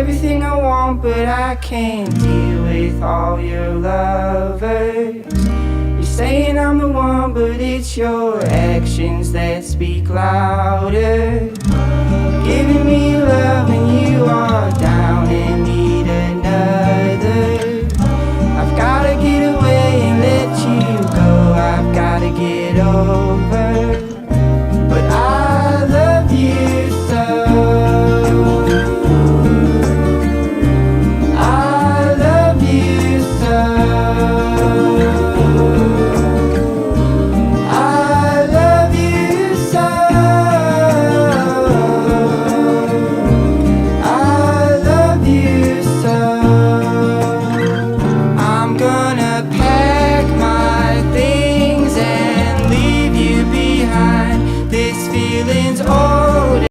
everything I want, but I can't deal with all your lovers. You're saying I'm the one, but it's your actions that speak louder. Giving me love